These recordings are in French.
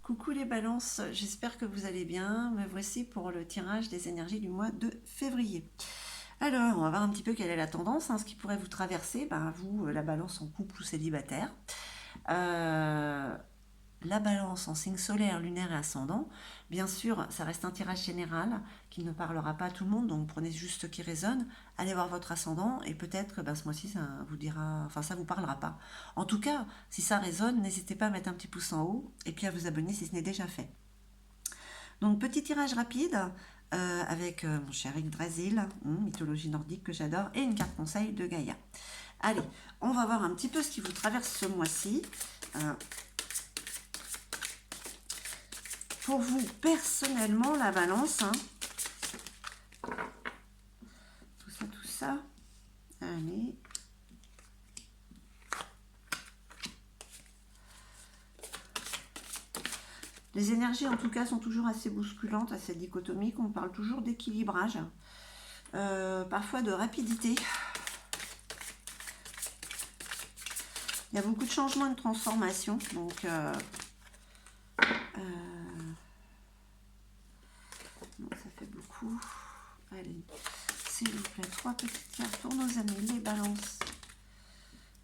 Coucou les balances, j'espère que vous allez bien. Me voici pour le tirage des énergies du mois de février. Alors, on va voir un petit peu quelle est la tendance, hein, ce qui pourrait vous traverser, ben, vous, la balance en couple ou célibataire. Euh, la balance en signe solaire, lunaire et ascendant. Bien sûr, ça reste un tirage général qui ne parlera pas à tout le monde, donc prenez juste ce qui résonne. Allez voir votre ascendant et peut-être que ben, ce mois-ci, ça vous dira, enfin ça vous parlera pas. En tout cas, si ça résonne, n'hésitez pas à mettre un petit pouce en haut et puis à vous abonner si ce n'est déjà fait. Donc petit tirage rapide avec mon cher Yggdrasil, mythologie nordique que j'adore, et une carte conseil de Gaïa. Allez, on va voir un petit peu ce qui vous traverse ce mois-ci. Euh, pour vous, personnellement, la balance, hein, tout ça, tout ça. Allez. Les énergies, en tout cas, sont toujours assez bousculantes, assez dichotomiques. On parle toujours d'équilibrage, parfois de rapidité. Il y a beaucoup de changements et de transformations. Donc, non, ça fait beaucoup. Allez, s'il vous plaît, 3 petites cartes pour nos amis, les balances.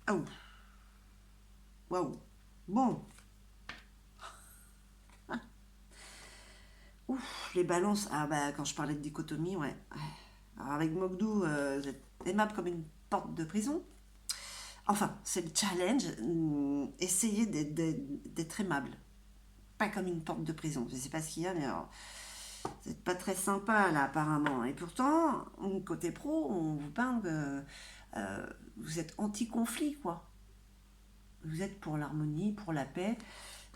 Oh, waouh. Bon. Ouf, les balances. Ah bah, quand je parlais de dichotomie, ouais. Alors, avec Mogdou, vous êtes aimable comme une porte de prison. Enfin, c'est le challenge. Essayez d'être aimable. Pas comme une porte de prison. Je ne sais pas ce qu'il y a, mais alors, vous n'êtes pas très sympa là apparemment. Et pourtant, côté pro, on vous parle que vous êtes anti-conflit, quoi. Vous êtes pour l'harmonie, pour la paix.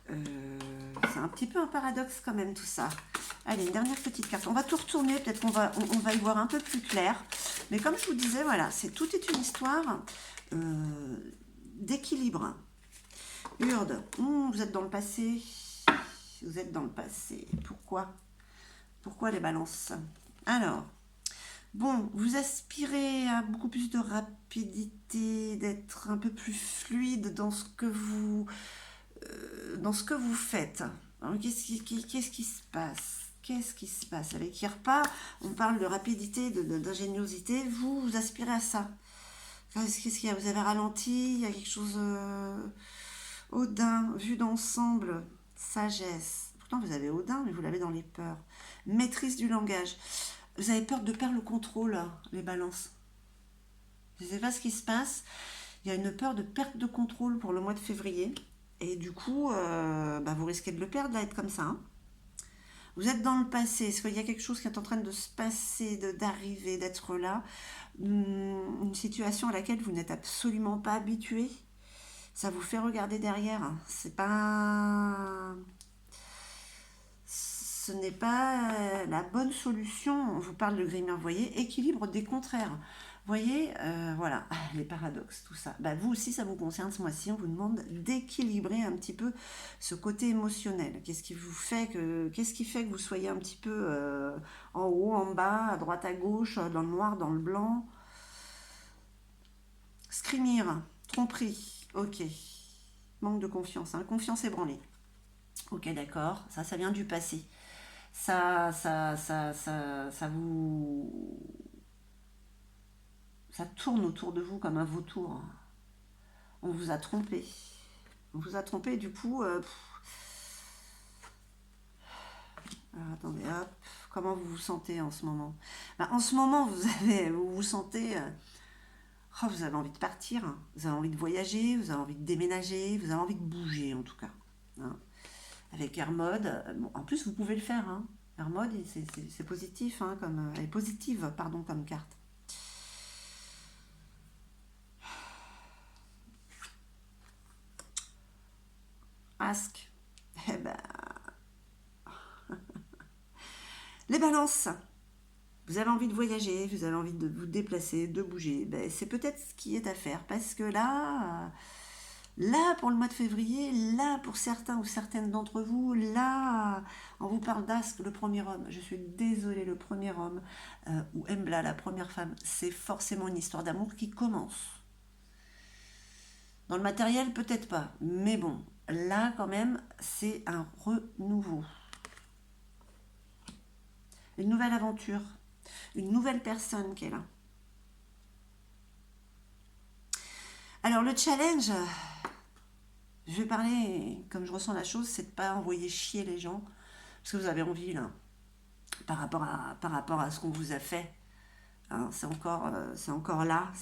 C'est un petit peu un paradoxe quand même tout ça. Allez, une dernière petite carte. On va tout retourner, peut-être on va y voir un peu plus clair. Mais comme je vous disais, voilà, tout est une histoire d'équilibre. Urde, vous êtes dans le passé. Vous êtes dans le passé. Pourquoi? Pourquoi les balances? Alors, bon, vous aspirez à beaucoup plus de rapidité, d'être un peu plus fluide dans ce que vous faites. Qu'est-ce qui se passe? Qu'est-ce qui se passe? Avec Irpa, on parle de rapidité, d'ingéniosité. Vous aspirez à ça. Qu'est-ce qu'il y a? Vous avez ralenti? Il y a quelque chose Odin, vue d'ensemble, sagesse. Pourtant, vous avez Odin, mais vous l'avez dans les peurs. Maîtrise du langage. Vous avez peur de perdre le contrôle, hein, les balances. Je ne sais pas ce qui se passe. Il y a une peur de perte de contrôle pour le mois de février. Et du coup, bah, vous risquez de le perdre, là, être comme ça. Hein. Vous êtes dans le passé. Est-ce qu'il y a quelque chose qui est en train de se passer, d'arriver, d'être là? Une situation à laquelle vous n'êtes absolument pas habitué. Ça vous fait regarder derrière. C'est pas... Ce n'est pas la bonne solution. On vous parle de Grimer, vous voyez, équilibre des contraires. Vous voyez, voilà, les paradoxes, tout ça. Bah, vous aussi, ça vous concerne ce mois-ci. On vous demande d'équilibrer un petit peu ce côté émotionnel. Qu'est-ce qui fait que vous soyez un petit peu en haut, en bas, à droite, à gauche, dans le noir, dans le blanc? Scrimir, tromperie, ok. Manque de confiance, hein. Confiance ébranlée. Ok, d'accord, ça vient du passé. Ça vous... Ça tourne autour de vous comme un vautour. On vous a trompé. On vous a trompé, du coup... alors, attendez, hop. Comment vous vous sentez en ce moment? Ben, en ce moment, vous vous sentez... oh, vous avez envie de partir, hein. Vous avez envie de voyager, vous avez envie de déménager, vous avez envie de bouger en tout cas. Hein. Avec Hermode, bon, en plus vous pouvez le faire. Hein. Hermode, c'est positif, hein, elle est positive, pardon, comme carte. Ask. Eh ben, les balances. Vous avez envie de voyager, vous avez envie de vous déplacer, de bouger. Ben, c'est peut-être ce qui est à faire parce que là, pour le mois de février, là, pour certains ou certaines d'entre vous, là, on vous parle d'Ask, le premier homme. Je suis désolée, le premier homme, ou Embla, la première femme, c'est forcément une histoire d'amour qui commence. Dans le matériel, peut-être pas, mais bon, là, quand même, c'est un renouveau. Une nouvelle aventure. Une nouvelle personne qui est là. Alors, le challenge, je vais parler comme je ressens la chose, c'est de ne pas envoyer chier les gens. Parce que vous avez envie, là, par rapport à ce qu'on vous a fait. Hein, c'est encore là.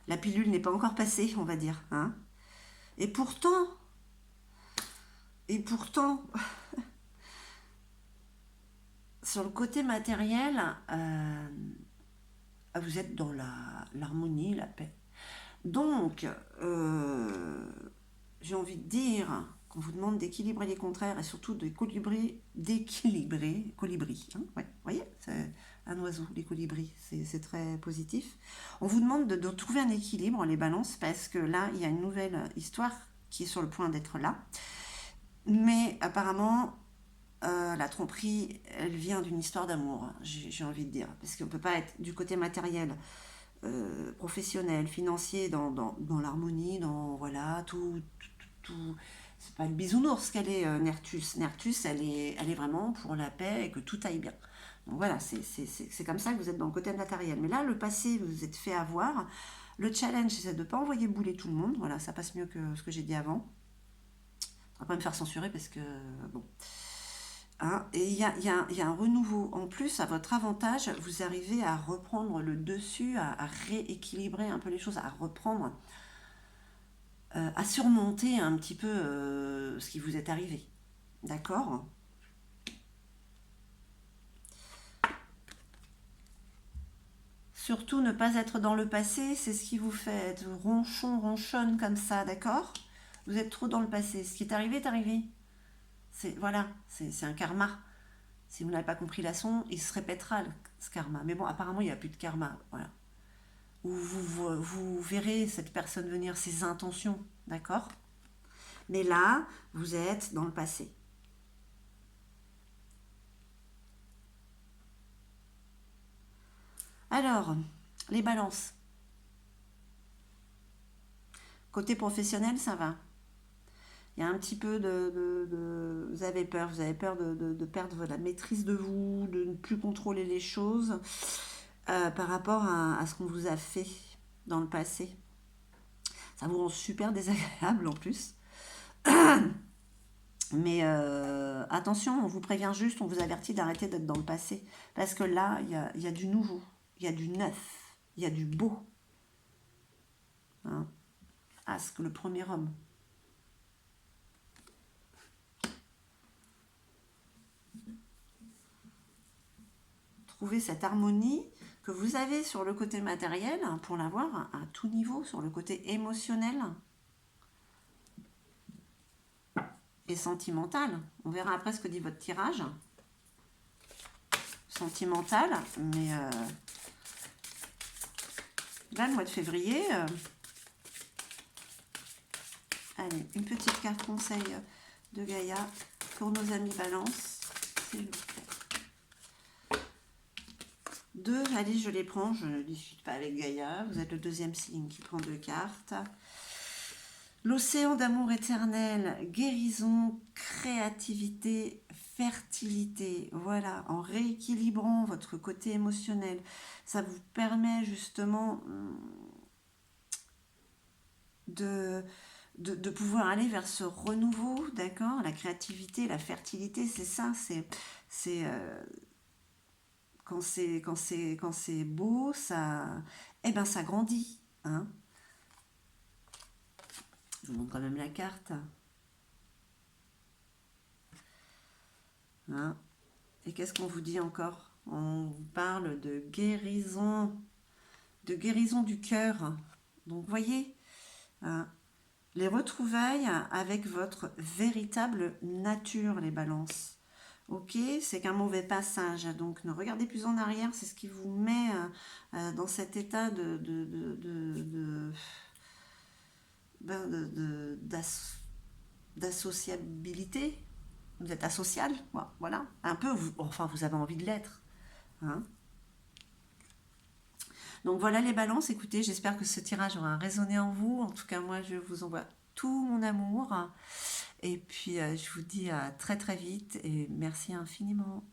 La pilule n'est pas encore passée, on va dire. Hein. Et pourtant, et pourtant, sur le côté matériel, vous êtes dans l'harmonie, la paix. Donc, j'ai envie de dire qu'on vous demande d'équilibrer les contraires et surtout d'équilibrer, colibri. Hein, ouais, vous voyez, c'est un oiseau, les colibris, c'est très positif. On vous demande de trouver un équilibre, les balances, parce que là, il y a une nouvelle histoire qui est sur le point d'être là. Mais apparemment, la tromperie, elle vient d'une histoire d'amour, hein, j'ai envie de dire. Parce qu'on ne peut pas être du côté matériel, professionnel, financier, dans l'harmonie, dans voilà, tout. C'est pas le bisounours qu'elle est, Nertus. Nertus, elle est vraiment pour la paix et que tout aille bien. Donc voilà, c'est comme ça que vous êtes dans le côté matériel. Mais là, le passé, vous vous êtes fait avoir. Le challenge, c'est de ne pas envoyer bouler tout le monde. Voilà, ça passe mieux que ce que j'ai dit avant. On va pas me faire censurer parce que, bon. Hein, et il y a un renouveau. En plus, à votre avantage, vous arrivez à reprendre le dessus, à rééquilibrer un peu les choses, à reprendre, à surmonter un petit peu ce qui vous est arrivé. D'accord? Surtout ne pas être dans le passé, c'est ce qui vous fait être ronchonne comme ça, d'accord? Vous êtes trop dans le passé. Ce qui est arrivé est arrivé. Voilà, c'est un karma. Si vous n'avez pas compris la leçon, il se répétera ce karma. Mais bon, apparemment, il n'y a plus de karma. Voilà. Où vous verrez cette personne venir, ses intentions, d'accord? Mais là, vous êtes dans le passé. Alors, les balances. Côté professionnel, ça va. Il y a un petit peu vous avez peur de perdre la maîtrise de vous, de ne plus contrôler les choses par rapport à ce qu'on vous a fait dans le passé. Ça vous rend super désagréable en plus. Mais attention, on vous prévient juste, on vous avertit d'arrêter d'être dans le passé. Parce que là, il y a du nouveau, il y a du neuf, il y a du beau. Hein. Asque, le premier homme. Trouver cette harmonie que vous avez sur le côté matériel pour l'avoir à tout niveau, sur le côté émotionnel et sentimental. On verra après ce que dit votre tirage. Sentimental, mais là, le mois de février, allez, une petite carte conseil de Gaïa pour nos amis Balance, s'il vous plaît. 2, allez, je les prends, je ne discute pas avec Gaïa, vous êtes le deuxième signe qui prend 2 cartes. L'océan d'amour éternel, guérison, créativité, fertilité. Voilà, en rééquilibrant votre côté émotionnel, ça vous permet justement de pouvoir aller vers ce renouveau, d'accord? La créativité, la fertilité, c'est ça, c'est quand c'est beau, ça, eh ben ça grandit, hein. Je vous montre quand même la carte. Hein. Et qu'est-ce qu'on vous dit encore? On vous parle de guérison du cœur. Donc, voyez, hein, les retrouvailles avec votre véritable nature, les balances. Ok, c'est qu'un mauvais passage, donc ne regardez plus en arrière, c'est ce qui vous met dans cet état d'associabilité. Vous êtes asocial, voilà, un peu, enfin vous avez envie de l'être. Hein. Donc voilà les balances, écoutez, j'espère que ce tirage aura résonné en vous. En tout cas, moi, je vous envoie tout mon amour. Et puis, je vous dis à très très vite et merci infiniment.